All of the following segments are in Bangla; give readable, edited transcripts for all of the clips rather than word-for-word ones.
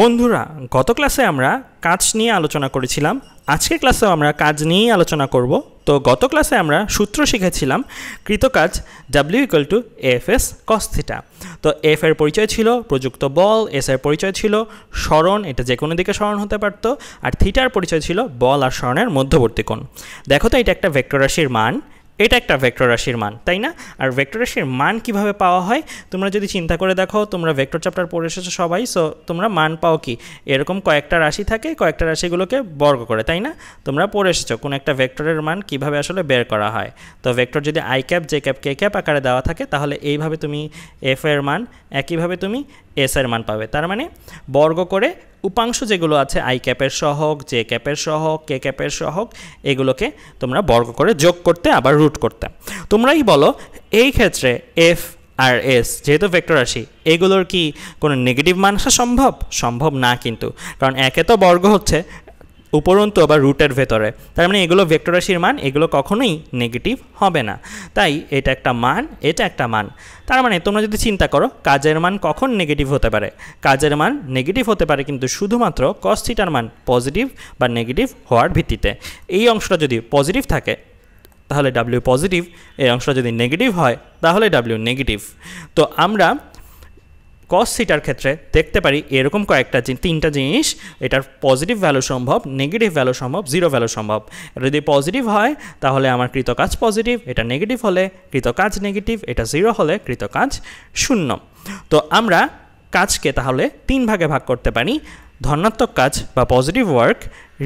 বন্ধুরা, গত ক্লাসে আমরা কাজ নিয়ে আলোচনা করেছিলাম। আজকের ক্লাসেও আমরা কাজ নিয়েই আলোচনা করব। তো গত ক্লাসে আমরা সূত্র শিখেছিলাম কৃতকাজ W = FS cos θ। তো F এর পরিচয় ছিল প্রযুক্ত বল, S এর পরিচয় ছিল সরণ, এটা যে কোনো দিকে সরণ হতে পারতো, আর থিটার পরিচয় ছিল বল আর সরণের মধ্যবর্তী কোণ। দেখো তো, এটা একটা ভেক্টর রাশির মান, এটা একটা ভেক্টর রাশির মান, তাই না? আর ভেক্টর রাশির মান কিভাবে পাওয়া হয় তোমরা যদি চিন্তা করে দেখো, তোমরা ভেক্টর চ্যাপ্টার পড়ে এসেছো সবাই। সো তোমরা মান পাও কি, এরকম কয়েকটা রাশি থাকে, কয়েকটা রাশিগুলোকে বর্গ করে, তাই না? তোমরা পড়ে এসেছো কোন একটা ভেক্টরের মান কিভাবে আসলে বের করা হয়। তো ভেক্টর যদি i cap, j cap, k cap আকারে দেওয়া থাকে, তাহলে এইভাবে তুমি f এর মান, একইভাবে তুমি s এর মান পাবে। তার মানে বর্গ করে উপাংশ যেগুলো আছে i ক্যাপের সহগ, j ক্যাপের সহগ, k ক্যাপের সহগ, এগুলোকে তোমরা বর্গ করে যোগ করতে, আবার রুট করতে। তোমরাই বলো, এই ক্ষেত্রে f আর s যেহেতু ভেক্টর রাশি, এগুলোর কি কোনো নেগেটিভ মান আসা সম্ভব? সম্ভব না কিন্তু, কারণ একে তো বর্গ হচ্ছে উপরন্তু আবার রুটের ভেতরে, তার মানে এগুলো ভেক্টর রাশির মান, এগুলো কখনোই নেগেটিভ হবে না। তাই এটা একটা মান, এটা একটা মান। তার মানে তোমরা যদি চিন্তা করো কাজের মান কখন নেগেটিভ হতে পারে, কাজের মান নেগেটিভ হতে পারে কিন্তু শুধুমাত্র cos θ মান পজিটিভ বা নেগেটিভ হওয়ার ভিত্তিতে। এই অংশটা যদি পজিটিভ থাকে তাহলে W পজিটিভ, এই অংশটা যদি নেগেটিভ হয় তাহলে W নেগেটিভ। তো আমরা cos θ ক্ষেত্রে দেখতে পারি এরকম কয়েকটা তিনটা জিনিস, এটার পজিটিভ ভ্যালু সম্ভব, নেগেটিভ ভ্যালু সম্ভব, জিরো ভ্যালু সম্ভব। এটা যদি পজিটিভ হয় তাহলে আমার কৃতকাজ পজিটিভ, এটা নেগেটিভ হলে কৃতকাজ নেগেটিভ, এটা জিরো হলে কৃতকাজ শূন্য। তো আমরা কাজকে তাহলে তিন ভাগে ভাগ করতে পারি: ধনাত্মক কাজ বা পজিটিভ ওয়ার্ক,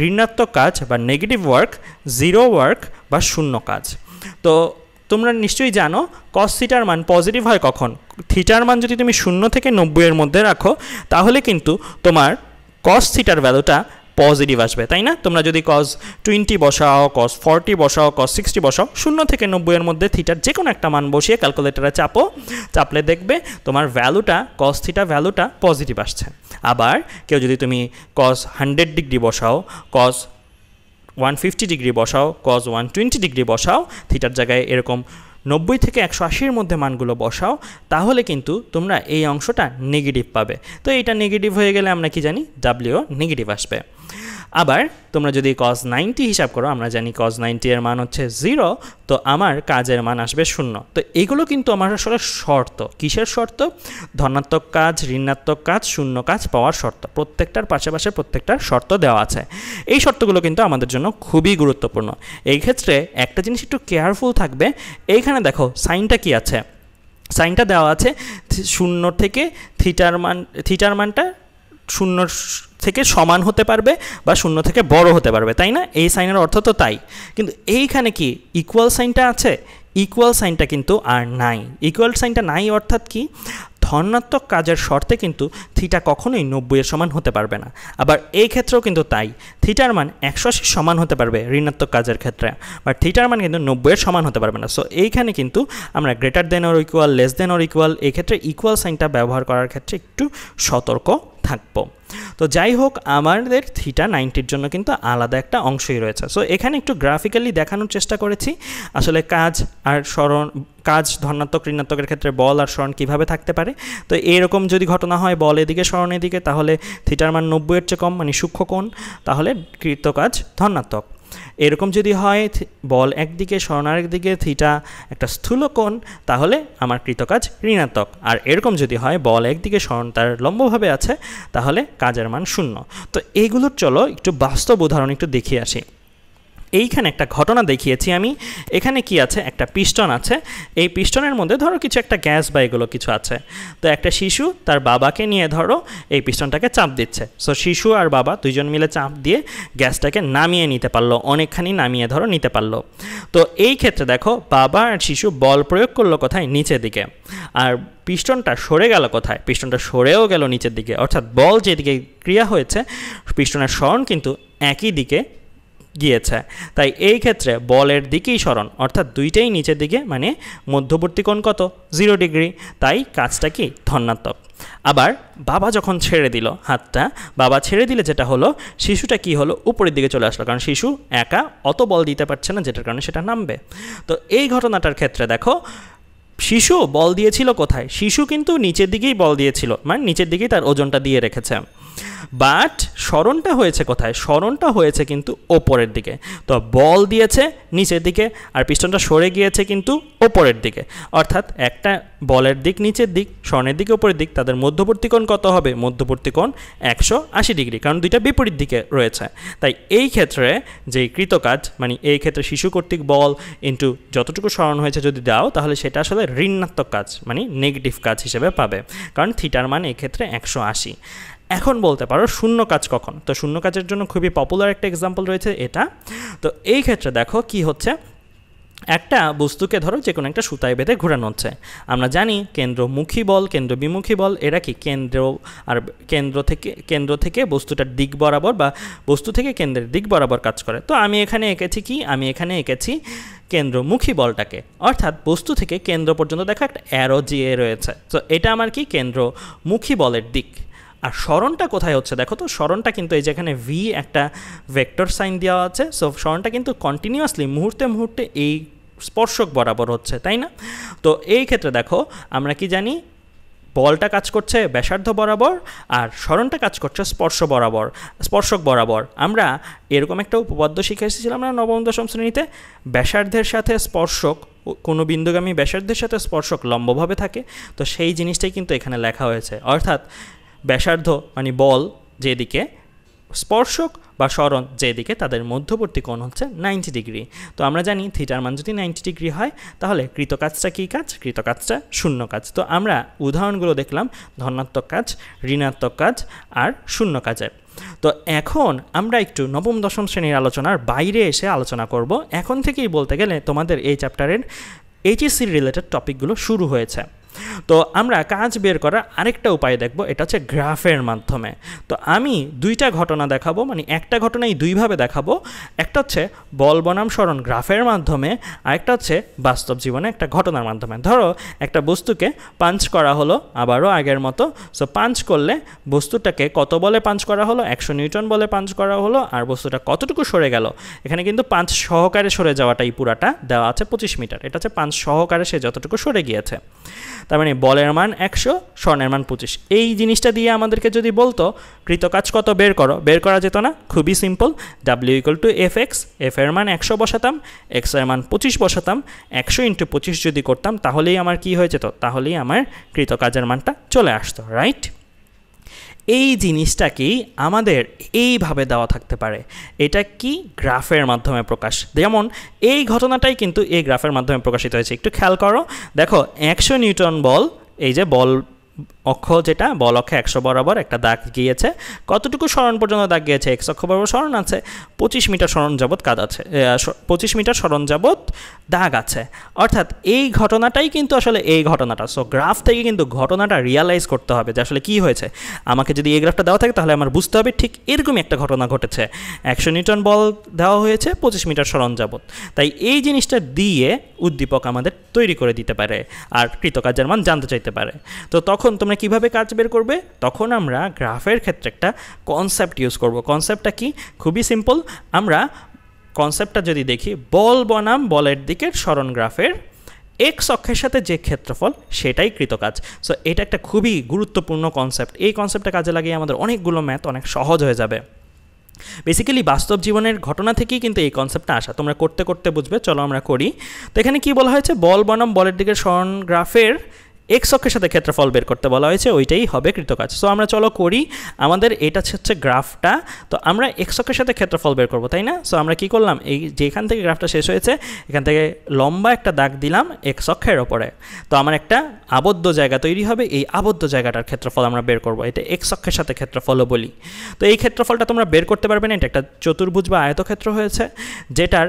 ঋণাত্মক কাজ বা নেগেটিভ ওয়ার্ক, জিরো ওয়ার্ক বা শূন্য কাজ। তো তোমরা নিশ্চয়ই জানো cos θ মান পজিটিভ হয় কখন? থিটার মান যদি তুমি 0 থেকে 90 এর মধ্যে রাখো তাহলে কিন্তু তোমার cos θ এর ভ্যালুটা পজিটিভ আসবে, তাই না? তোমরা যদি cos 20 বসাও, cos 40 বসাও, cos 60 বসাও, 0 থেকে 90 এর মধ্যে থিটার যে কোনো একটা মান বসিয়ে ক্যালকুলেটরে চাপলে দেখবে তোমার ভ্যালুটা, cos θ ভ্যালুটা পজিটিভ আসছে। আবার কেউ যদি তুমি cos 100 ডিগ্রি বসাও, cos 150 ডিগ্রি বসাও, cos 120 ডিগ্রি বসাও, থিটার জায়গায় এরকম 90 থেকে 180 এর মধ্যে মানগুলো বসাও, তাহলে কিন্তু তোমরা এই অংশটা নেগেটিভ পাবে। তো এটা নেগেটিভ হয়ে গেলে আমরা কি জানি, W নেগেটিভ আসবে। আবার তোমরা যদি cos 90 হিসাব করো, আমরা জানি cos 90 এর মান হচ্ছে 0, তো আমার কাজের মান আসবে 0। তো এগুলো কিন্তু আমার আসলে শর্ত। কিসের শর্ত? ধনাত্মক কাজ, ঋণাত্মক কাজ, শূন্য কাজ পাওয়ার শর্ত। প্রত্যেকটার পাশে প্রত্যেকটার শর্ত দেওয়া আছে। এই শর্তগুলো কিন্তু আমাদের জন্য খুবই গুরুত্বপূর্ণ। এই ক্ষেত্রে একটা জিনিস একটু কেয়ারফুল থাকবে। এইখানে দেখো সাইনটা কি আছে, সাইনটা দেওয়া আছে 0 থেকে থিটার মানটা 0 থেকে সমান হতে পারবে বা 0 থেকে বড় হতে পারবে, তাই না? এই সাইনের অর্থ তো তাই। কিন্তু এইখানে কি ইকুয়াল সাইনটা আছে? ইকুয়াল সাইনটা কিন্তু আর নাই। ইকুয়াল সাইনটা নাই অর্থাৎ কি, ধনাত্মক কাজের শর্তে কিন্তু থিটা কখনোই 90 এর সমান হতে পারবে না। আবার এই ক্ষেত্রেও কিন্তু তাই, থিটার মান 180 সমান হতে পারবে ঋণাত্মক কাজের ক্ষেত্রে, বাট থিটার মান কিন্তু 90 এর সমান হতে পারবে না। সো এইখানে কিন্তু আমরা greater than or equal, less than or equal, এই ক্ষেত্রে ইকুয়াল সাইনটা ব্যবহার করার ক্ষেত্রে একটু সতর্ক থাকবো। তো যাই হোক, আমাদের থিটা 90-র জন্য কিন্তু আলাদা একটা অংশই রয়েছে। সো এখানে একটু গ্রাফিক্যালি দেখানোর চেষ্টা করেছি আসলে কাজ আর সরণ, কাজ ধনাত্মক ঋণাত্মকের ক্ষেত্রে বল আর সরণ কীভাবে থাকতে পারে। তো এরকম যদি ঘটনা হয় বল এদিকে সরণ এদিকে, তাহলে থিটার মান 90 এর চেয়ে কম, মানে সূক্ষ্ম কোণ, তাহলে কৃতকাজ ধনাত্মক। এরকম যদি হয় বল একদিকে সরণ আরেকদিকে, থিটা একটা স্থূল কোণ, তাহলে আমার কৃতকাজ ঋণাত্মক। আর এরকম যদি হয় বল একদিকে সরণ তার লম্বভাবে আছে, তাহলে কাজের মান 0। তো এইগুলোর চলো একটু বাস্তব উদাহরণ একটু দেখিয়ে আসি। এইখানে একটা ঘটনা দেখিয়েছি আমি। এখানে কি আছে, একটা পিস্টন আছে। এই পিস্টনের মধ্যে ধরো কিছু একটা গ্যাস বা এগুলো কিছু আছে। তো একটা শিশু তার বাবাকে নিয়ে ধরো এই পিস্টনটাকে চাপ দিচ্ছে। সো শিশু আর বাবা দুইজন মিলে চাপ দিয়ে গ্যাসটাকে নামিয়ে নিতে পারলো, অনেকখানি নামিয়ে ধরো নিতে পারলো। তো এই ক্ষেত্রে দেখো বাবা আর শিশু বল প্রয়োগ করলো কোথায়, নিচের দিকে। আর পিস্টনটা সরে গেল কোথায়, পিস্টনটা সরেও গেল নিচের দিকে। অর্থাৎ বল যেদিকে ক্রিয়া হয়েছে, পিস্টনের সরণ কিন্তু একই দিকে গিয়েছে। তাই এই ক্ষেত্রে বলের দিকেই সরণ, অর্থাৎ দুইটাই নিচের দিকে, মানে মধ্যবর্তী কোণ কত, 0 ডিগ্রি। তাই কাজটা কি, ধনাত্মক। আবার বাবা যখন ছেড়ে দিল হাতটা, বাবা ছেড়ে দিলে যেটা হলো, শিশুটা কি হলো, উপরের দিকে চলে আসলো, কারণ শিশু একা অত বল দিতে পারছে না, যেটার কারণে সেটা নামবে। তো এই ঘটনাটার ক্ষেত্রে দেখো শিশু বল দিয়েছিল কোথায়? শিশু কিন্তু নিচের দিকেই বল দিয়েছিল, মানে নিচের দিকেই তার ওজনটা দিয়ে রেখেছে। বাট স্মরণটা হয়েছে কোথায়? স্মরণটা হয়েছে কিন্তু ওপরের দিকে। তো বল দিয়েছে নিচের দিকে আর পিস্টনটা সরে গিয়েছে কিন্তু ওপরের দিকে, অর্থাৎ একটা বলের দিক নিচের দিক, স্মরণের দিকে ওপরের দিক, তাদের মধ্যবর্তী কোণ কত হবে? মধ্যবর্তী কোণ 180 ডিগ্রি, কারণ দুইটা বিপরীত দিকে রয়েছে। তাই এই ক্ষেত্রে যেই কৃতকাজ, মানে এই ক্ষেত্রে শিশু কর্তৃক বল ইন্টু যতটুকু স্মরণ হয়েছে যদি দাও, তাহলে সেটা আসলে ঋণাত্মক কাজ, মানে নেগেটিভ কাজ হিসেবে পাবে, কারণ থিটার মান এই ক্ষেত্রে 180। এখন বলতে পারো শূন্য কাজ কখন? তো শূন্য কাজের জন্য খুবই পপুলার একটা এক্সাম্পল রয়েছে এটা। তো এই ক্ষেত্রে দেখো কি হচ্ছে, একটা বস্তুকে ধরো যে কোনো একটা সুতায় বেঁধে ঘোরানো হচ্ছে। আমরা জানি কেন্দ্রমুখী বল, কেন্দ্র বিমুখী বল, এরা কি কেন্দ্র থেকে বস্তুটার দিক বরাবর বা বস্তু থেকে কেন্দ্রের দিক বরাবর কাজ করে। তো আমি এখানে এঁকেছি কি? আমি এখানে এঁকেছি কেন্দ্রমুখী বলটাকে, অর্থাৎ বস্তু থেকে কেন্দ্র পর্যন্ত দেখা একটা অ্যারো দিয়ে রয়েছে। তো এটা আমার কি? কেন্দ্রমুখী বলের দিক। আর স্মরণটা কোথায় হচ্ছে দেখো তো, স্মরণটা কিন্তু এই যেখানে ভি একটা ভেক্টর সাইন দেওয়া আছে। সো স্মরণটা কিন্তু কন্টিনিউয়াসলি মুহূর্তে মুহূর্তে এই স্পর্শক বরাবর হচ্ছে, তাই না? তো এই ক্ষেত্রে দেখো আমরা কি জানি, বলটা কাজ করছে ব্যাসার্ধ বরাবর আর স্মরণটা কাজ করছে স্পর্শক বরাবর। আমরা এরকম একটা উপপাদ্য শিখে এসেছিলাম আমরা নবম দশম শ্রেণীতে, ব্যাসার্ধের সাথে স্পর্শক, কোনো বিন্দুগামী ব্যাসার্ধের সাথে স্পর্শক লম্বভাবে থাকে। তো সেই জিনিসটাই কিন্তু এখানে লেখা হয়েছে, অর্থাৎ ব্যাসার্ধ মানে বল যেদিকে, স্পর্শক বা স্মরণ যেদিকে, তাদের মধ্যবর্তী কোণ হচ্ছে 90 ডিগ্রি। তো আমরা জানি থিটার মান যদি 90 ডিগ্রি হয় তাহলে কৃতকাজটা কী কাজ? কৃতকাজটা শূন্য কাজ। তো আমরা উদাহরণগুলো দেখলাম ধনাত্মক কাজ, ঋণাত্মক কাজ আর শূন্য কাজের। তো এখন আমরা একটু নবম দশম শ্রেণীর আলোচনার বাইরে এসে আলোচনা করব। এখন থেকেই বলতে গেলে তোমাদের এই চ্যাপ্টারের এইচএসসি রিলেটেড টপিকগুলো শুরু হয়েছে। তো আমরা কাজ বের করার আরেকটা উপায় দেখব, এটা হচ্ছে গ্রাফের মাধ্যমে। তো আমি দুইটা ঘটনা দেখাবো, মানে একটা ঘটনাই দুইভাবে দেখাবো। একটা হচ্ছে বল বনাম স্মরণ গ্রাফের মাধ্যমে, আরেকটা হচ্ছে বাস্তব জীবনে একটা ঘটনার মাধ্যমে। ধরো একটা বস্তুকে পাঞ্চ করা হলো আবারও আগের মতো। সো পাঞ্চ করলে বস্তুটাকে কত বলে পাঞ্চ করা হলো? 100 নিউটন বলে পাঞ্চ করা হলো। আর বস্তুটা কতটুকু সরে গেল? এখানে কিন্তু পাঞ্চ সহকারে সরে যাওয়াটাই পুরাটা দেওয়া আছে 25 মিটার। এটা হচ্ছে পাঞ্চ সহকারে সে যতটুকু সরে গিয়েছে। তার মানে বলের মান 100, স্মরণের মান 25। এই জিনিসটা দিয়ে আমাদেরকে যদি বলতো কৃতকাজ কত বের করো, বের করা যেত না? খুবই সিম্পল, W = Fx, F এর মান 100 বসাতাম, X এর মান 25 বসাতাম, 100 × 25 যদি করতাম তাহলেই আমার কি হয়ে যেত? তাহলেই আমার কৃতকাজের মানটা চলে আসতো, রাইট? এই জিনিসটাকেই আমাদের এইভাবে দেওয়া থাকতে পারে। এটা কি? গ্রাফের মাধ্যমে প্রকাশ। যেমন এই ঘটনাটাই কিন্তু এই গ্রাফের মাধ্যমে প্রকাশিত হয়েছে। একটু খেয়াল করো, দেখো 100 নিউটন বল, এই যে বল অক্ষ, যেটা বল অক্ষে 100 বরাবর একটা দাগ গিয়েছে। কতটুকু স্মরণ পর্যন্ত দাগ গিয়েছে? x অক্ষ বরাবর স্মরণ আছে, 25 মিটার স্মরণ যাবৎ কাজ আছে, 25 মিটার স্মরণ যাবৎ দাগ আছে। অর্থাৎ এই ঘটনাটাই কিন্তু আসলে এই ঘটনাটা। সো গ্রাফ থেকে কিন্তু ঘটনাটা রিয়ালাইজ করতে হবে যে আসলে কী হয়েছে। আমাকে যদি এই গ্রাফটা দেওয়া থাকে তাহলে আমার বুঝতে হবে ঠিক এরকমই একটা ঘটনা ঘটেছে। 100 নিউটন বল দেওয়া হয়েছে, 25 মিটার স্মরণ যাবৎ। তাই এই জিনিসটা দিয়ে উদ্দীপক আমাদের তৈরি করে দিতে পারে আর কৃতকাজের মান জানতে চাইতে পারে। তো তখন তোমরা কিভাবে কাজ বের করবে? তখন আমরা গ্রাফের ক্ষেত্রে একটা কনসেপ্ট ইউজ করব। কনসেপ্টটা কি? খুবই সিম্পল। আমরা কনসেপ্টটা যদি দেখি, বল বনাম বলের দিকের স্মরণ গ্রাফের এক্স অক্ষের সাথে যে ক্ষেত্রফল সেটাই কৃতকাজ। সো এটা একটা খুবই গুরুত্বপূর্ণ কনসেপ্ট। এই কনসেপ্টটা কাজে লাগিয়ে আমাদের অনেকগুলো ম্যাথ অনেক সহজ হয়ে যাবে। বেসিক্যালি বাস্তব জীবনের ঘটনা থেকেই কিন্তু এই কনসেপ্টটা আসা, তোমরা করতে করতে বুঝবে। চলো আমরা করি। তো এখানে কি বলা হয়েছে? বল বনাম বলের দিকের স্মরণ গ্রাফের এক্স অক্ষের সাথে ক্ষেত্রফল বের করতে বলা হয়েছে, ওইটাই হবে কৃতকাজ। সো আমরা চলো করি। আমাদের এটা হচ্ছে গ্রাফটা। তো আমরা এক্স অক্ষের সাথে ক্ষেত্রফল বের করবো, তাই না? সো আমরা কি করলাম, এই যেখান থেকে গ্রাফটা শেষ হয়েছে এখান থেকে লম্বা একটা দাগ দিলাম এক্স অক্ষের ওপরে। তো আমার একটা আবদ্ধ জায়গা তৈরি হবে, এই আবদ্ধ জায়গাটার ক্ষেত্রফল আমরা বের করবো। এটা এক্স অক্ষের সাথে ক্ষেত্রফলও বলি। তো এই ক্ষেত্রফলটা তোমরা বের করতে পারবে না। এটা একটা চতুর্ভুজ বা আয়তক্ষেত্র হয়েছে, যেটার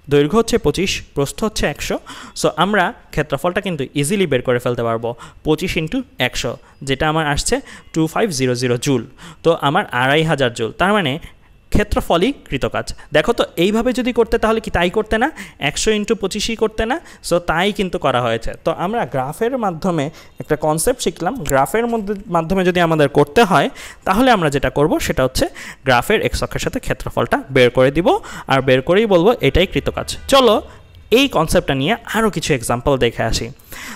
দৈর্ঘ্য হচ্ছে 25, প্রস্থ হচ্ছে 100। সো আমরা ক্ষেত্রফলটা কিন্তু ইজিলি বের করে ফেলতে পারবো 25 × 100, যেটা আমার আসছে 2500 জুল। তো আমার 2500 জুল, তার মানে ক্ষেত্রফলই কৃতকাজ। দেখো তো এইভাবে যদি করতে তাহলে কি তাই করতে না? 100 × 25 করতে না? সো তাই কিন্তু করা হয়েছে। তো আমরা গ্রাফের মাধ্যমে একটা কনসেপ্ট শিখলাম। গ্রাফের মাধ্যমে যদি আমাদের করতে হয় তাহলে আমরা যেটা করব সেটা হচ্ছে গ্রাফের এক্স অক্ষের সাথে ক্ষেত্রফলটা বের করে দিব, আর বের করেই বলবো এটাই কৃতকাজ। চলো এই কনসেপ্টটা নিয়ে আরও কিছু এক্সাম্পল দেখে আসি।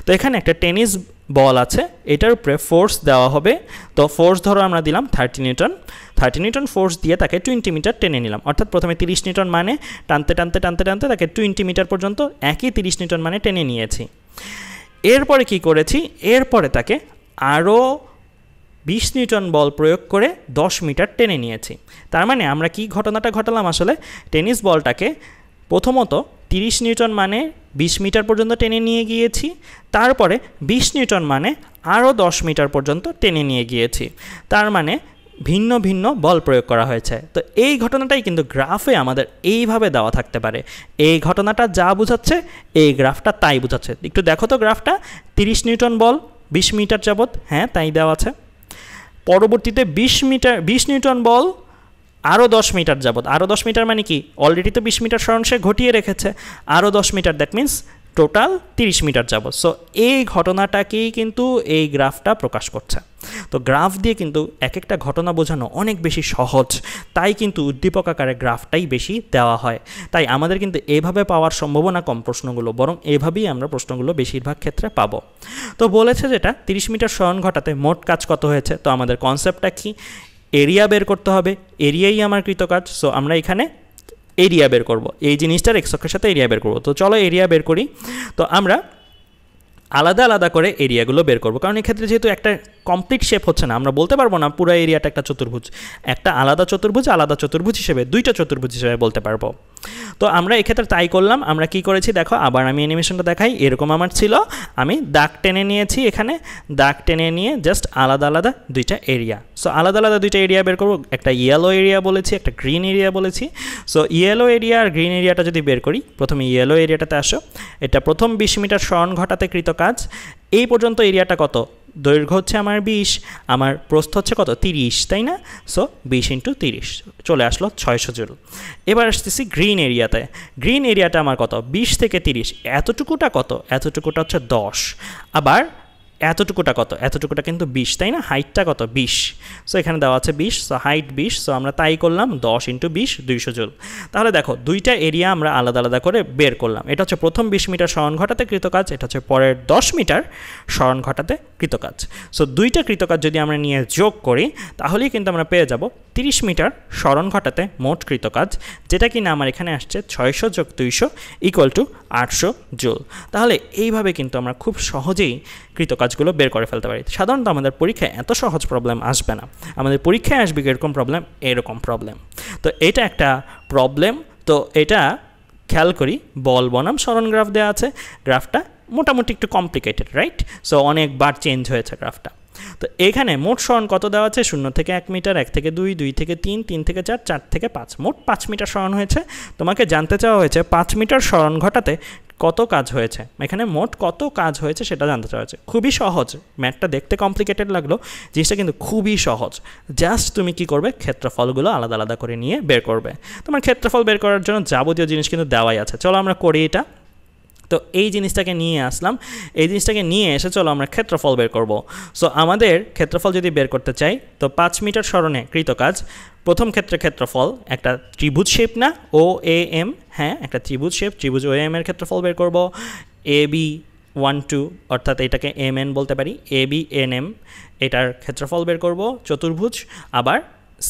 তো এখানে একটা টেনিস বল আছে, এটার উপরে ফোর্স দেওয়া হবে। তো ফোর্স ধরো আমরা দিলাম 30 নিউটন, 30 নিউটন ফোর্স দিয়ে তাকে 20 মিটার টেনে নিলাম, অর্থাৎ প্রথমে 30 নিউটন মানে টানতে টানতে টানতে টানতে তাকে 20 মিটার পর্যন্ত একই 30 নিউটন মানে টেনে নিয়েছি। এরপরে কি করেছি, এরপরে তাকে আরও 20 নিউটন বল প্রয়োগ করে 10 মিটার টেনে নিয়েছি। তার মানে আমরা কি ঘটনাটা ঘটালাম, আসলে টেনিস বলটাকে প্রথমত 30 নিউটন মানে 20 মিটার পর্যন্ত টেনে নিয়ে গিয়েছি, তারপরে 20 নিউটন মানে আরও 10 মিটার পর্যন্ত টেনে নিয়ে গিয়েছি। তার মানে ভিন্ন ভিন্ন বল প্রয়োগ করা হয়েছে। তো এই ঘটনাটাই কিন্তু গ্রাফে আমাদের এইভাবে দেওয়া থাকতে পারে। এই ঘটনাটা যা বোঝাচ্ছে এই গ্রাফটা তাই বোঝাচ্ছে। একটু দেখো তো গ্রাফটা, 30 নিউটন বল 20 মিটার যাবত, হ্যাঁ তাই দেওয়া আছে। পরবর্তীতে 20 নিউটন বল আরও 10 মিটার যাবত, আরও 10 মিটার মানে কি, অলরেডি তো 20 মিটার সরণ সে ঘটিয়ে রেখেছে, আরও 10 meter, that means total 30 meter যাবত। সো এই ঘটনাটাকেই কিন্তু এই গ্রাফটা প্রকাশ করছে। তো গ্রাফ দিয়ে কিন্তু এক একটা ঘটনা বোঝানো অনেক বেশি সহজ, তাই কিন্তু উদ্দীপক আকারে গ্রাফটাই বেশি দেওয়া হয়। তাই আমাদের কিন্তু এভাবে পাওয়ার সম্ভাবনা কম প্রশ্নগুলো, বরং এভাবেই আমরা প্রশ্নগুলো বেশিরভাগ ক্ষেত্রে পাবো। তো বলেছে যেটা 30 মিটার সরণ ঘটাতে মোট কাজ কত হয়েছে, তো আমাদের কনসেপ্টটা কি, এরিয়া বের করতে হবে, এরিয়াই আমার কৃতকাজ। সো আমরা এখানে এরিয়া বের করব, এই জিনিসটার এক্স অক্ষের সাথে এরিয়া বের করব। তো চলো এরিয়া বের করি। তো আমরা আলাদা আলাদা করে এরিয়াগুলো বের করব, কারণ এক্ষেত্রে যেহেতু একটা কমপ্লিট শেপ হচ্ছে না, আমরা বলতে পারবো না পুরো এরিয়াটা একটা চতুর্ভুজ, একটা আলাদা চতুর্ভুজ হিসেবে, দুইটা চতুর্ভুজ হিসেবে বলতে পারবো। তো আমরা এক্ষেত্রে তাই করলাম। আমরা কি করেছি দেখো, আবার আমি অ্যানিমেশনটা দেখাই। এরকম আমার ছিল, আমি দাগ টেনে নিয়েছি, এখানে দাগ টেনে নিয়ে জাস্ট আলাদা আলাদা দুইটা এরিয়া। সো আলাদা আলাদা দুইটা এরিয়া বের করবো, একটা ইয়েলো এরিয়া বলেছি, একটা গ্রিন এরিয়া বলেছি। সো ইয়েলো এরিয়া আর গ্রিন এরিয়াটা যদি বের করি, প্রথমে ইয়েলো এরিয়াটাতে আসো। এটা প্রথম 20 মিটার সরণ ঘটাতে কৃত কাজ। এই পর্যন্ত এরিয়াটা কত, দৈর্ঘ্য হচ্ছে আমার 20, আমার প্রস্থ হচ্ছে কত 30, তাই না? সো 20 × 30 চলে আসলো 600 জুল। এবার আসতেছি গ্রিন এরিয়াতে। গ্রিন এরিয়াটা আমার কত, 20 থেকে 30, এতটুকুটা কত, এতটুকুটা হচ্ছে 10। আবার এতটুকুটা কত, এতটুকুটা কিন্তু 20, তাই না? হাইটটা কত 20, সো এখানে দেওয়া আছে 20, সো হাইট 20, সো আমরা তাই করলাম 10 × 20 200 জুল। তাহলে দেখো দুইটা এরিয়া আমরা আলাদা আলাদা করে বের করলাম। এটা হচ্ছে প্রথম 20 মিটার সরণ ঘটাতে কৃতকাজ, এটা হচ্ছে পরের 10 মিটার সরণ ঘটাতে কৃতকাজ। সো দুইটা কৃতকাজ যদি আমরা নিয়ে যোগ করি, তাহলেই কিন্তু আমরা পেয়ে যাব 30 মিটার সরণ ঘটাতে মোট কৃতকাজ, যেটা কিনা আমার এখানে আসছে 600 + 200 = 800 জুল। তাহলে এইভাবে কিন্তু আমরা খুব সহজেই কৃতকাজগুলো বের করে ফেলতে পারি। সাধারণত আমাদের পরীক্ষায় এত সহজ প্রবলেম আসবে না, আমাদের পরীক্ষায় আসবে এরকম প্রবলেম, এরকম প্রবলেম। তো এটা একটা প্রবলেম। তো এটা খেয়াল করি, বল বনাম সরণ গ্রাফ দেওয়া আছে, গ্রাফটা মোটামুটি একটু কমপ্লিকেটেড, রাইট? সো অনেকবার চেঞ্জ হয়েছে গ্রাফটা। তো এখানে মোট সরণ কত দেওয়া আছে, 0 থেকে 1 মিটার, 1 থেকে 2, 2 থেকে 3, 3 থেকে 4, 4 থেকে 5, মোট 5 মিটার সরণ হয়েছে। তোমাকে জানতে চাওয়া হয়েছে 5 মিটার সরণ ঘটাতে কত কাজ হয়েছে, এখানে মোট কত কাজ হয়েছে সেটা জানতে চাওয়া হয়েছে। খুবই সহজ, ম্যাথটা দেখতে কমপ্লিকেটেড লাগলো, জিনিসটা কিন্তু খুবই সহজ। জাস্ট তুমি কি করবে, ক্ষেত্রফলগুলো আলাদা আলাদা করে নিয়ে বের করবে। তোমার ক্ষেত্রফল বের করার জন্য যাবতীয় জিনিস কিন্তু দেওয়াই আছে। চলো আমরা করি এটা। তো এই জিনিসটাকে নিয়ে আসলাম, এই জিনিসটাকে নিয়ে এসে চলো আমরা ক্ষেত্রফল বের করব। সো আমাদের ক্ষেত্রফল যদি বের করতে চাই, তো 5 মিটার সরণে কৃতকাজ, প্রথম ক্ষেত্রে ক্ষেত্রফল একটা ত্রিভুজ শেপ না, OAM, হ্যাঁ একটা ত্রিভুজ শেপ, ত্রিভুজ OAM এর ক্ষেত্রফল বের করব। AB12 অর্থাৎ এটাকে MN বলতে পারি, ABNM এটার ক্ষেত্রফল বের করব। চতুর্ভুজ আবার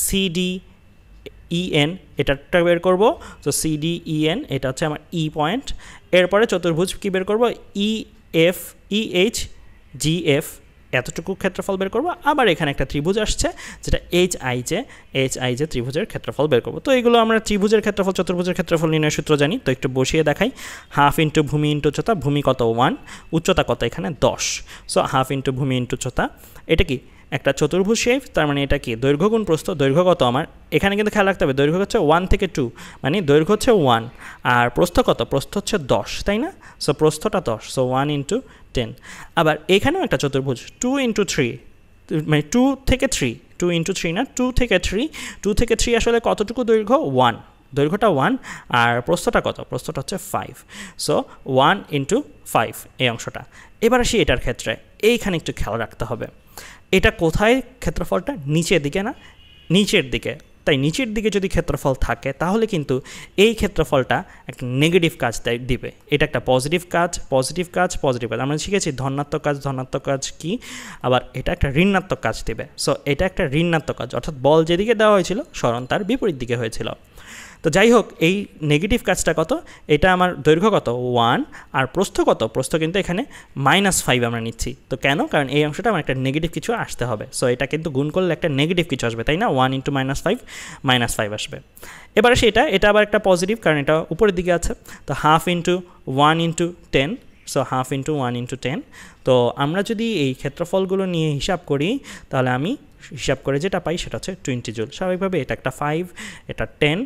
CDEN এটারটা বের করব। তো CDEN এটা হচ্ছে আমার E পয়েন্ট। এরপরে চতুর্ভুজ কি বের করব, EHGF এতটুকু ক্ষেত্রফল বের করব। আবার এখানে একটা ত্রিভুজ আসছে যেটা HIJ ত্রিভুজের ক্ষেত্রফল বের করব। তো এগুলো আমরা ত্রিভুজের ক্ষেত্রফল, চতুর্ভুজের ক্ষেত্রফল নির্ণয় সূত্র জানি। তো একটু বসিয়ে দেখাই। 1/2 × ভূমি × উচ্চতা, ভূমি কত 1, উচ্চতা কত এখানে 10, সো 1/2 × ভূমি × উচ্চতা। এটা কি একটা চতুর্ভুজ শেপ, তার মানে এটা কি দৈর্ঘ্য গুণ প্রস্থ, দৈর্ঘ্য কত আমার এখানে কিন্তু খেয়াল রাখতে হবে, দৈর্ঘ্য হচ্ছে 1 থেকে 2, মানে দৈর্ঘ্য হচ্ছে 1 আর প্রস্থ কত, প্রস্থ হচ্ছে 10, তাই না? সো প্রস্থটা 10, সো 1 × 10। আবার এখানেও একটা চতুর্ভুজ 2 × 3, মানে 2 থেকে 3, 2 × 3 না, 2 থেকে 3, 2 থেকে 3 আসলে কতটুকু দৈর্ঘ্য, 1, দৈর্ঘ্যটা 1 আর প্রস্থটা কত, প্রস্থটা হচ্ছে 5, সো 1 × 5 এই অংশটা। এবার আসি এটার ক্ষেত্রে, এইখানে একটু খেয়াল রাখতে হবে, এটা কোথায় ক্ষেত্রফলটা, নিচের দিকে না, নিচের দিকে। তাই নিচের দিকে যদি ক্ষেত্রফল থাকে তাহলে কিন্তু এই ক্ষেত্রফলটা একটা নেগেটিভ কাজ দিবে। এটা একটা পজিটিভ কাজ। আমরা শিখেছি ধনাত্মক কাজ কি, আবার এটা একটা ঋণাত্মক কাজ দেবে। সো এটা একটা ঋণাত্মক কাজ, অর্থাৎ বল যেদিকে দেওয়া হয়েছিল সরণ তার বিপরীত দিকে হয়েছিল। তো যাই হোক, এই নেগেটিভ কাজটা কত, এটা আমার দৈর্ঘ্য কত 1, আর প্রস্থ কত, প্রস্থ কিন্তু এখানে -5 আমরা নিচ্ছি। তো কেন, কারণ এই অংশটা আমার একটা নেগেটিভ কিছু আসতে হবে। সো এটা কিন্তু গুণ করলে একটা নেগেটিভ কিছু আসবে, তাই না, 1 × -5 আসবে। এবারে এটা আবার একটা পজিটিভ, কারণ এটা উপরের দিকে আছে। তো 1/2 × 1 × 10, সো 1/2 × 1 × 10। তো আমরা যদি এই ক্ষেত্রফলগুলো নিয়ে হিসাব করি তাহলে আমি হিসাব করে যেটা পাই সেটা হচ্ছে 20 জুল। স্বাভাবিকভাবে এটা একটা 5, এটা 10,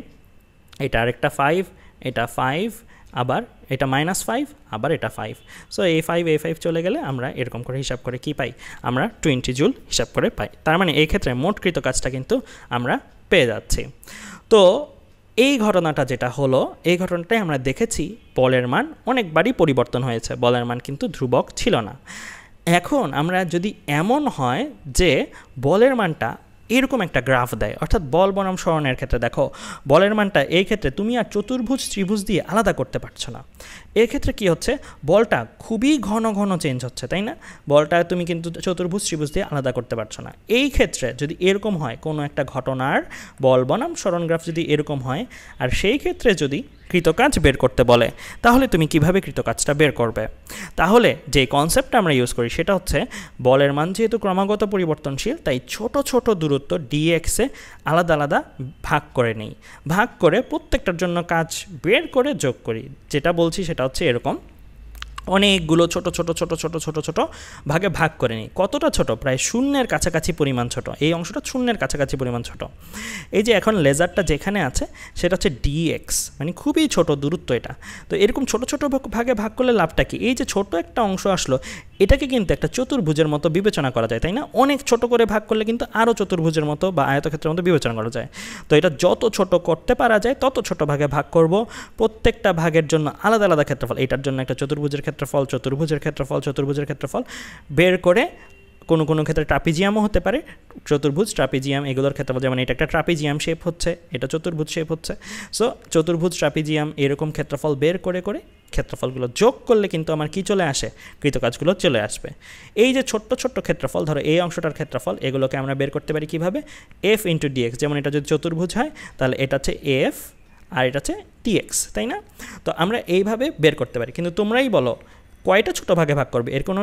এটা আরেকটা 5, এটা 5, আবার এটা -5, আবার এটা 5। সো এই 5 চলে গেলে আমরা এরকম করে হিসাব করে কি পাই, আমরা 20 জুল হিসাব করে পাই। তার মানে এই ক্ষেত্রে মোটকৃত কাজটা কিন্তু আমরা পেয়ে যাচ্ছি। তো এই ঘটনাটা যেটা হলো, এই ঘটনাটাই আমরা দেখেছি বলের মান অনেকবারই পরিবর্তন হয়েছে, বলের মান কিন্তু ধ্রুবক ছিল না। এখন আমরা যদি এমন হয় যে বলের মানটা এরকম একটা গ্রাফ দেয়, অর্থাৎ বল বনাম সরণের ক্ষেত্রে দেখো বলের মানটা এই ক্ষেত্রে তুমি আর চতুর্ভুজ ত্রিভুজ দিয়ে আলাদা করতে পারছো না। এর ক্ষেত্রে কি হচ্ছে, বলটা খুবই ঘন ঘন চেঞ্জ হচ্ছে, তাই না, বলটা তুমি কিন্তু চতুর্ভুজ ত্রিভুজ দিয়ে আলাদা করতে পারছো না। এই ক্ষেত্রে যদি এরকম হয় কোনো একটা ঘটনার বল বনাম সরণ গ্রাফ যদি এরকম হয়, আর সেই ক্ষেত্রে যদি কৃতকাজ বের করতে বলে, তাহলে তুমি কিভাবে কৃতকাজটা বের করবে? তাহলে যে কনসেপ্টটা আমরা ইউজ করি সেটা হচ্ছে বলের মান যেহেতু ক্রমাগত পরিবর্তনশীল, তাই ছোট ছোট দূরত্ব dx-এ আলাদা আলাদা ভাগ করে নেই, ভাগ করে প্রত্যেকটার জন্য কাজ বের করে যোগ করি। যেটা বলছি সেটা হচ্ছে এরকম অনেকগুলো ছোট ছোট ছোট ছোট ছোট ছোট ভাগে ভাগ করে নিই। কতটা ছোট, প্রায় শূন্যের কাছাকাছি পরিমাণ ছোট, এই অংশটা শূন্যের কাছাকাছি পরিমাণ ছোট। এই যে এখন লেজারটা যেখানে আছে সেটা হচ্ছে dx, মানে খুবই ছোট দূরত্ব এটা। তো এরকম ছোট ছোট ভাগে ভাগ করলে লাভটা কি, এই যে ছোট একটা অংশ আসলো এটাকে কিন্তু একটা চতুর্ভুজের মতো বিবেচনা করা যায়, তাই না, অনেক ছোট করে ভাগ করলে কিন্তু আরও চতুর্ভুজের মতো বা আয়তক্ষেত্রের মতো বিবেচনা করা যায়। তো এটা যত ছোট করতে পারা যায় তত ছোট ভাগে ভাগ করব, প্রত্যেকটা ভাগের জন্য আলাদা আলাদা ক্ষেত্রফল, এটার জন্য একটা চতুর্ভুজের ক্ষেত্রফল, চতুর্ভুজের ক্ষেত্রফল বের করে, কোনো কোনো ক্ষেত্রে ট্রাপিজিয়ামও হতে পারে, চতুর্ভুজ ট্রাপিজিয়াম এগুলোর ক্ষেত্রফল, যেমন এটা একটা ট্রাপিজিয়াম শেপ হচ্ছে, এটা চতুর্ভুজ শেপ হচ্ছে। সো চতুর্ভুজ ট্রাপিজিয়াম এরকম ক্ষেত্রফল বের করে করে ক্ষেত্রফলগুলো যোগ করলে কিন্তু আমার কি চলে আসে, কৃতকাজগুলো চলে আসবে। এই যে ছোট্ট ছোট্ট ক্ষেত্রফল, ধরো এই অংশটার ক্ষেত্রফল, এগুলোকে আমরা বের করতে পারি কিভাবে, f × dx। যেমন এটা যদি চতুর্ভুজ হয় তাহলে এটা হচ্ছে f আর এটা হচ্ছে dx, তাই না। তো আমরা এইভাবে বের করতে পারি, কিন্তু তোমরাই বলো কয়টা ছোট ভাগে ভাগ করবে, এর কোনো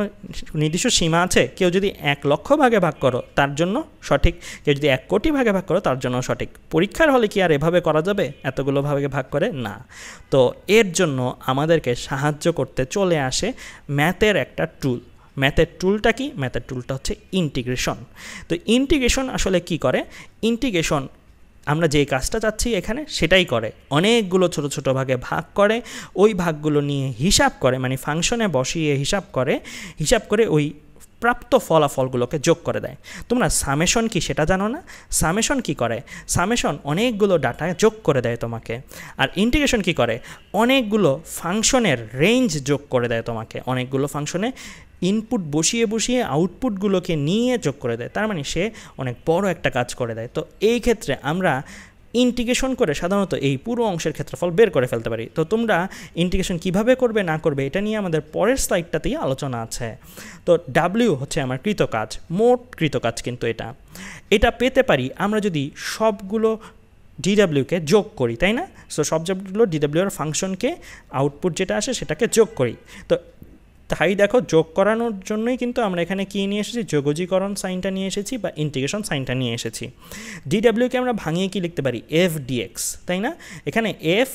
নির্দিষ্ট সীমা আছে? কেউ যদি 1 লক্ষ ভাগে ভাগ করো তার জন্য সঠিক, কেউ যদি 1 কোটি ভাগে ভাগ করো তার জন্য সঠিক। পরীক্ষার হলে কি আর এভাবে করা যাবে, এতগুলো ভাগে ভাগ করে না। তো এর জন্য আমাদেরকে সাহায্য করতে চলে আসে ম্যাথের একটা টুল। ম্যাথের টুলটা কি, ম্যাথের টুলটা হচ্ছে ইন্টিগ্রেশন। তো ইন্টিগ্রেশন আসলে কি করে, ইন্টিগ্রেশন আমরা যেই কাজটা চাচ্ছি এখানে সেটাই করে, অনেকগুলো ছোট ছোট ভাগে ভাগ করে, ওই ভাগগুলো নিয়ে হিসাব করে, মানে ফাংশনে বসিয়ে হিসাব করে ওই প্রাপ্ত ফলাফলগুলোকে যোগ করে দেয়। তোমরা সামেশন কি সেটা জানো না? সামেশন কি করে, সামেশন অনেকগুলো ডাটা যোগ করে দেয় তোমাকে। আর ইন্টিগ্রেশন কি করে, অনেকগুলো ফাংশনের রেঞ্জ যোগ করে দেয় তোমাকে, অনেকগুলো ফাংশনে ইনপুট বসিয়ে বসিয়ে আউটপুটগুলোকে নিয়ে যোগ করে দেয়। তার মানে সে অনেক বড় একটা কাজ করে দেয়। তো এই ক্ষেত্রে আমরা ইন্টিগ্রেশন করে সাধারণত এই পুরো অংশের ক্ষেত্রফল বের করে ফেলতে পারি। তো তোমরা ইন্টিগ্রেশন কিভাবে করবে না করবে এটা নিয়ে আমাদের পরের স্লাইডটাতেই আলোচনা আছে। তো ডাব্লিউ হচ্ছে আমার কৃতকাজ, মোট কৃতকাজ কিন্তু এটা পেতে পারি আমরা যদি সবগুলো ডিডাব্লিউকে যোগ করি, তাই না। সো সবগুলো ডিডাব্লিউর ফাংশনকে আউটপুট যেটা আসে সেটাকে যোগ করি। তো তাই দেখো যোগ করানোর জন্যই কিন্তু আমরা এখানে কী নিয়ে এসেছি, যোগজীকরণ সাইনটা নিয়ে এসেছি বা ইন্টিগ্রেশন সাইনটা নিয়ে এসেছি। ডিডাব্লিউকে আমরা ভাঙিয়ে কি লিখতে পারি, এফ ডিএক্স, তাই না। এখানে এফ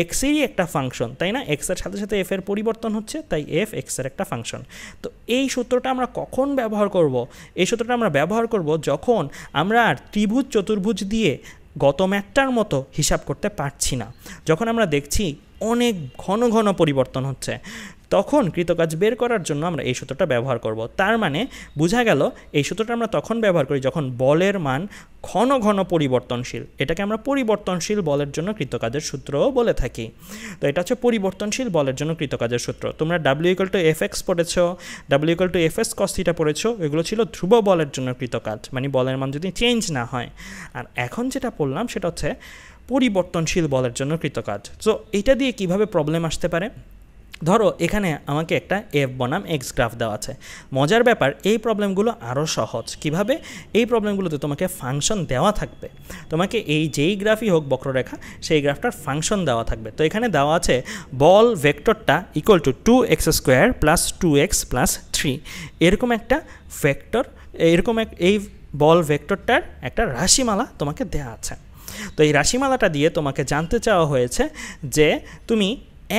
এক্সেরই একটা ফাংশন, তাই না, এক্সের সাথে সাথে এফের পরিবর্তন হচ্ছে, তাই এফ এক্সের একটা ফাংশন। তো এই সূত্রটা আমরা কখন ব্যবহার করব, এই সূত্রটা আমরা ব্যবহার করব যখন আমরা আর ত্রিভুজ চতুর্ভুজ দিয়ে গত ম্যাথটার মতো হিসাব করতে পারছি না, যখন আমরা দেখছি অনেক ঘন ঘন পরিবর্তন হচ্ছে, তখন কৃতকাজ বের করার জন্য আমরা এই সূত্রটা ব্যবহার করব। তার মানে বোঝা গেল এই সূত্রটা আমরা তখন ব্যবহার করি যখন বলের মান ঘন ঘন পরিবর্তনশীল। এটাকে আমরা পরিবর্তনশীল বলের জন্য কৃতকাজের সূত্রও বলে থাকি। তো এটা হচ্ছে পরিবর্তনশীল বলের জন্য কৃতকাজের সূত্র। তোমরা W=Fx পড়েছ, W=Fs cos θ পড়েছ, এগুলো ছিল ধ্রুব বলের জন্য কৃতকাজ, মানে বলের মান যদি চেঞ্জ না হয়। আর এখন যেটা পড়লাম সেটা হচ্ছে পরিবর্তনশীল বলের জন্য কৃতকাজ। সো এটা দিয়ে কিভাবে প্রবলেম আসতে পারে, ধরো এখানে আমাকে একটা এফ বনাম এক্স গ্রাফ দেওয়া আছে। মজার ব্যাপার, এই প্রবলেমগুলো আরও সহজ। কিভাবে? এই প্রবলেমগুলোতে তোমাকে ফাংশন দেওয়া থাকবে, তোমাকে এই যেই গ্রাফই হোক বক্ররেখা সেই গ্রাফটার ফাংশন দেওয়া থাকবে। তো এখানে দেওয়া আছে বল ভেক্টরটা equal to 2x² plus 2x plus 3, এরকম একটা ভেক্টর, এরকম এই বল ভেক্টরটার একটা রাশিমালা তোমাকে দেওয়া আছে। তো এই রাশিমালাটা দিয়ে তোমাকে জানতে চাওয়া হয়েছে যে তুমি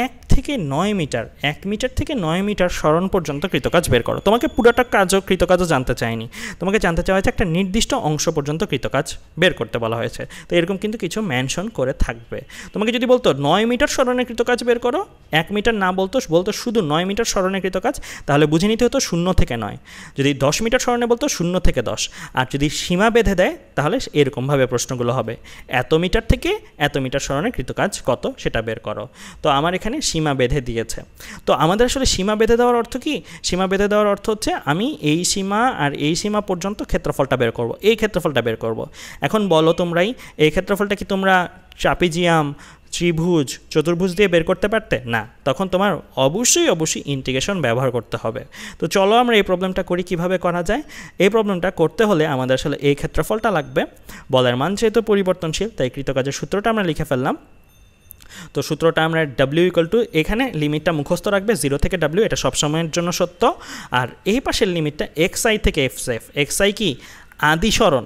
1 থেকে 9 মিটার, 1 মিটার থেকে 9 মিটার সরণ পর্যন্ত কৃতকাজ বের করো। তোমাকে পুরোটা কৃতকাজও জানতে চায়নি, তোমাকে জানতে চাওয়া হয়েছে একটা নির্দিষ্ট অংশ পর্যন্ত কৃতকাজ বের করতে বলা হয়েছে। তো এরকম কিন্তু কিছু মেনশন করে থাকবে। তোমাকে যদি বলতো 9 মিটার সরণের কৃতকাজ বের করো, 1 মিটার না বলতো শুধু 9 মিটার সরণের কৃতকাজ, তাহলে বুঝে নিতে হতো 0 থেকে 9। যদি 10 মিটার সরণে বলতো 0 থেকে 10। আর যদি সীমা বেঁধে দেয় তাহলে এরকমভাবে প্রশ্নগুলো হবে, এত মিটার থেকে এত মিটার সরণের কৃতকাজ কত সেটা বের করো। তো আমার এখানে সীমা বেঁধে দিয়েছে। তো আমাদের আসলে সীমা বেঁধে দেওয়ার অর্থ কি? সীমা বেঁধে দেওয়ার অর্থ হচ্ছে আমি এই সীমা আর এই সীমা পর্যন্ত ক্ষেত্রফলটা বের করব, এই ক্ষেত্রফলটা বের করব। এখন বলো তোমরাই, এই ক্ষেত্রফলটা কি তোমরা ট্রাপিজিয়াম, ত্রিভুজ, চতুর্ভুজ দিয়ে বের করতে পারতে? না, তখন তোমার অবশ্যই ইন্টিগ্রেশন ব্যবহার করতে হবে। তো চলো আমরা এই প্রবলেমটা করি। কিভাবে করা যায়? এই প্রবলেমটা করতে হলে আমাদের আসলে এই ক্ষেত্রফলটা লাগবে। বলের মান যেহেতু পরিবর্তনশীল তাই কৃতকাজের সূত্রটা আমরা লিখে ফেললাম। তো সূত্রটা আমরা W= এখানে লিমিটটা মুখস্থ রাখবে 0 থেকে W, এটা সবসময়ের জন্য সত্য। আর এই পাশের লিমিটটা xi থেকে xf। xi কি? আদি সরণ,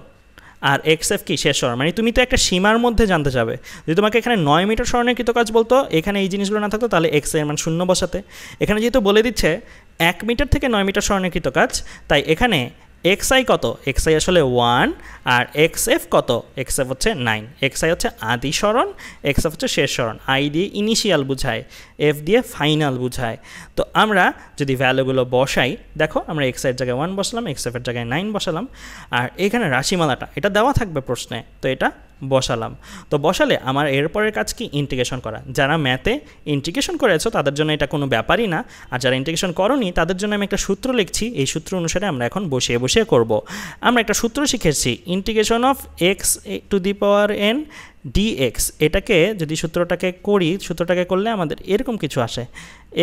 আর xf কি? শেষ সরণ। মানে তুমি তো একটা সীমার মধ্যে জানতে যাবে। যদি তোমাকে এখানে 9 মিটার সরণের কৃতকাজ বলতো, এখানে এই জিনিসগুলো না থাকতো, তাহলে x এর মান 0 বসাতে। এখানে যেহেতু বলে দিচ্ছে 1 মিটার থেকে 9 মিটার সরণের কৃতকাজ, তাই এখানে xi কত? xi আসলে 1, আর xf কত? xf হচ্ছে 9। xi হচ্ছে আদি সরণ, xf হচ্ছে শেষ সরণ। i দিয়ে ইনিশিয়াল বুঝায়, f দিয়ে ফাইনাল বুঝায়। তো আমরা যদি ভ্যালুগুলো বসাই, দেখো আমরা xi এর জায়গায় 1 বসালাম, xf এর জায়গায় 9 বসালাম, আর এখানে রাশিমালাটা এটা দেওয়া থাকবে প্রশ্নে, তো এটা বসালাম। তো বসালে আমার এরপরের কাজ কি? ইন্টিগ্রেশন করা। যারা ম্যাথে ইন্টিগ্রেশন করেছো তাদের জন্য এটা কোনো ব্যাপারই না, আর যারা ইন্টিগ্রেশন করোনি তাদের জন্য আমি একটা সূত্র লিখছি। এই সূত্র অনুসারে আমরা এখন বসিয়ে বসিয়ে করব। আমরা একটা সূত্র শিখেছি, ইন্টিগ্রেশন অফ x⁴n dx। এটাকে যদি সূত্রটাকে করি, সূত্রটাকে করলে আমাদের এরকম কিছু আসে,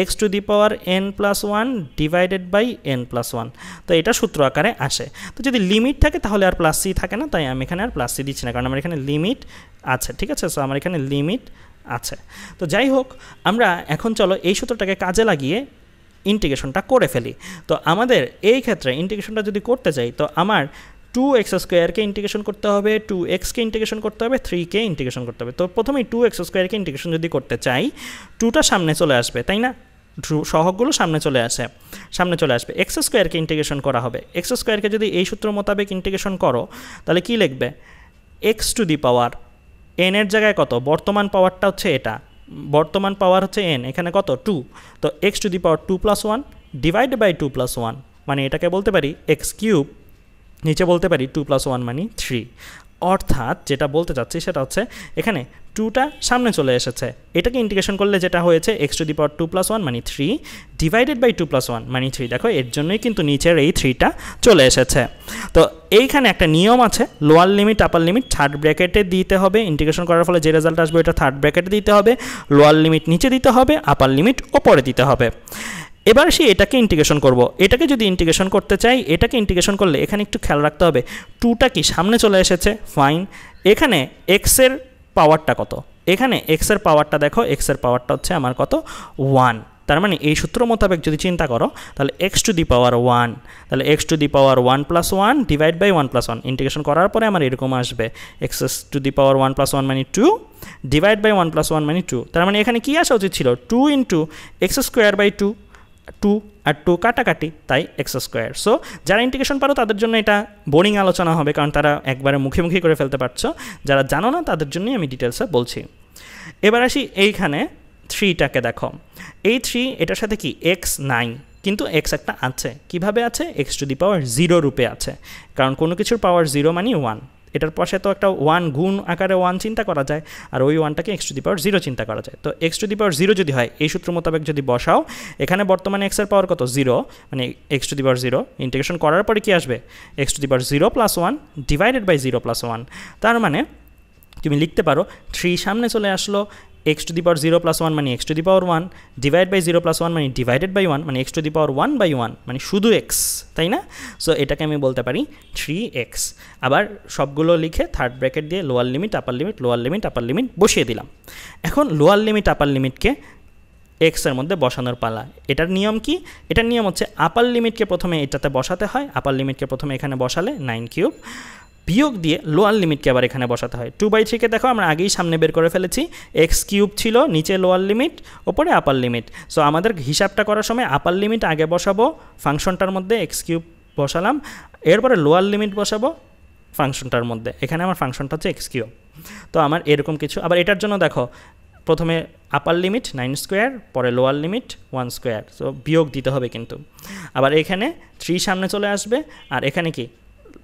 x⁴n+1 ডিভাইডেড বাই n+1। তো এটা সূত্র আকারে আসে। তো যদি লিমিট থাকে তাহলে আর প্লাস সি থাকে না, তাই আমি এখানে আর প্লাস সি দিচ্ছি না, কারণ আমার এখানে লিমিট আছে। ঠিক আছে, সো আমার এখানে লিমিট আছে। তো যাই হোক, আমরা এখন চলো এই সূত্রটাকে কাজে লাগিয়ে ইন্টিগ্রেশনটা করে ফেলি। তো আমাদের এই ক্ষেত্রে ইন্টিগ্রেশনটা যদি করতে চাই, তো আমার 2x² ইন্টিগ্রেশন করতে হবে, 2x ইন্টিগ্রেশন করতে হবে, 3 ইন্টিগ্রেশন করতে হবে। তো প্রথমেই 2x² ইন্টিগ্রেশন যদি করতে চাই, 2টা সামনে চলে আসবে, তাই না? সহগগুলো সামনে চলে আসবে। x² ইন্টিগ্রেশন করা হবে। x² যদি এই সূত্র মোতাবেক ইন্টিগ্রেশন করো, তাহলে কি লিখবে? x⁴n এর জায়গায় কত? বর্তমান পাওয়ারটা হচ্ছে এটা, বর্তমান পাওয়ার হচ্ছে n, এখানে কত? 2। তো x⁴2+1 ডিভাইড বাই 2+1, মানে এটাকে বলতে পারি x3, নিচে বলতে পারি 2+1 মানে 3। অর্থাৎ যেটা বলতে চাচ্ছি সেটা হচ্ছে এখানে 2টা সামনে চলে এসেছে। এটাকে ইন্টিগ্রেশন করলে যেটা হয়েছে x⁴2+1 মানে 3 ডিভাইডেড বাই 2+1 মানে 3। দেখো এর জন্যই কিন্তু নিচের এই 3টা চলে এসেছে। তো এইখানে একটা নিয়ম আছে, lower limit upper limit third ব্র্যাকেটে দিতে হবে। ইন্টিগ্রেশন করার ফলে যে রেজাল্ট আসবে এটা থার্ড ব্র্যাকেটে দিতে হবে, লোয়ার লিমিট নিচে দিতে হবে, আপার লিমিট ওপরে দিতে হবে। এবার সে এটাকে ইন্টিগ্রেশন করব। এটাকে যদি ইন্টিগ্রেশন করতে চাই, এটাকে ইন্টিগ্রেশন করলে এখানে একটু খেয়াল রাখতে হবে, 2টা কি সামনে চলে এসেছে, ফাইন। এখানে x-এর পাওয়ারটা কত? এখানে x-এর পাওয়ারটা দেখো, x-এর পাওয়ারটা হচ্ছে আমার কত? 1। তার মানে এই সূত্র মোতাবেক যদি চিন্তা করো, তাহলে x⁴1, তাহলে x⁴1+1 ডিভাইড বাই 1+1 ইন্টিগ্রেশন করার পরে আমার এরকম আসবে x⁴1+1 মানে 2 ডিভাইড বাই 1+1 মানে 2। তার মানে এখানে কি আসা উচিত ছিল? 2 × x²/2, 2 আর 2 কাটাকাটি, তাই x²। সো যারা ইন্টিগ্রেশন পারো তাদের জন্য এটা বোরিং আলোচনা হবে, কারণ তারা একবারে মুখে করে ফেলতে পারছো। যারা জানো না তাদের জন্যই আমি ডিটেলসে বলছি। এবার আসি এইখানে 3টাকে দেখো, এই 3 এটার সাথে কি এক্স নাই, কিন্তু এক্স একটা আছে। কিভাবে আছে? এক্স টু দি পাওয়ার 0 রূপে আছে, কারণ কোনো কিছুর পাওয়ার 0 মানে 1। এটার পাশে তো একটা 1 গুণ আকারে 1 চিন্তা করা যায়, আর ওই 1টাকে এক্স টু দি পাওয়ার 0 চিন্তা করা যায়। তো এক্স টু দি পাওয়ার 0 যদি হয়, এই সূত্র মোতাবেক যদি বসাও, এখানে বর্তমানে এক্সের পাওয়ার কত? 0, মানে x to the power 0। Integration করার পরে কি আসবে? X to the power 0 plus 1 divided by 0 plus 1। তার মানে তুমি লিখতে পারো 3 সামনে চলে আসলো, x to the power 0 plus 1 মানে x to the power 1, divide by 0 plus 1 মানে ডিভাইডেড বাই 1, মানে x to the power 1 by 1 মানে শুধু এক্স, তাই না? সো এটাকে আমি বলতে পারি 3x। আবার সবগুলো লিখে থার্ড ব্র্যাকেট দিয়ে lower limit upper limit, lower limit upper limit বসিয়ে দিলাম। এখন লোয়ার লিমিট আপার লিমিটকে এক্সের মধ্যে বসানোর পালা। এটার নিয়ম কি? এটার নিয়ম হচ্ছে আপার লিমিটকে প্রথমে এটাতে বসাতে হয়, আপার লিমিটকে প্রথমে এখানে বসালে 9³ বিয়োগ দিয়ে লোয়ার লিমিটকে আবার এখানে বসাতে হয়। 2/3কে দেখো আমরা আগেই সামনে বের করে ফেলেছি, x³ ছিল, নিচে লোয়ার লিমিট, ওপরে আপার লিমিট। সো আমাদের হিসাবটা করার সময় আপার লিমিট আগে বসাবো ফাংশনটার মধ্যে, x³ বসালাম, এরপরে লোয়ার লিমিট বসাবো ফাংশনটার মধ্যে। এখানে আমার ফাংশনটা হচ্ছে x³। তো আমার এরকম কিছু। আবার এটার জন্য দেখো প্রথমে আপার লিমিট 9², পরে লোয়ার লিমিট 1², সো বিয়োগ দিতে হবে কিন্তু। আবার এখানে 3 সামনে চলে আসবে, আর এখানে কি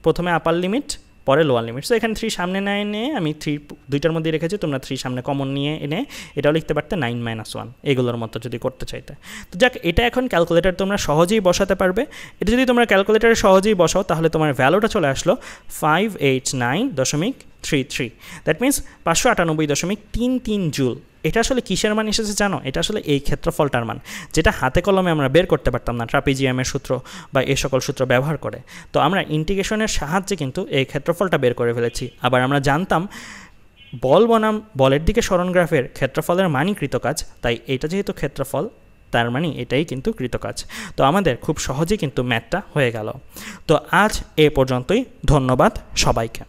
প্রথমে আপার লিমিট পরে লোয়ার লিমিট। সো এখানে 3 সামনে না এনে আমি 3 দুইটার মধ্যে রেখেছি, তোমরা 3 সামনে কমন নিয়ে এনে এটাও লিখতে পারতে 9 - 1 এগুলোর মতো যদি করতে চাইতে। তো যাক, এটা এখন ক্যালকুলেটার তোমরা সহজেই বসাতে পারবে। এটা যদি তোমরা ক্যালকুলেটারে সহজেই বসাও, তাহলে তোমার ভ্যালুটা চলে আসলো 589.33। That means 598.33 joule. এটা আসলে কিসের মান এসেছে জানো? এটা আসলে এই ক্ষেত্রফলটার মান, যেটা হাতে কলমে আমরা বের করতে পারতাম না ট্রাপিজিয়ামের সূত্র বা এই সকল সূত্র ব্যবহার করে। তো আমরা ইন্টিগ্রেশনের সাহায্যে কিন্তু এই ক্ষেত্রফলটা বের করে ফেলেছি। আবার আমরা জানতাম বল বনাম বলের দিকে সরণ গ্রাফের ক্ষেত্রফলের মানই কৃতকাজ, তাই এটা যেহেতু ক্ষেত্রফল, তার মানে এটাই কিন্তু কৃতকাজ। তো আমাদের খুব সহজেই কিন্তু ম্যাথটা হয়ে গেল। তো আজ এ পর্যন্তই। ধন্যবাদ সবাইকে।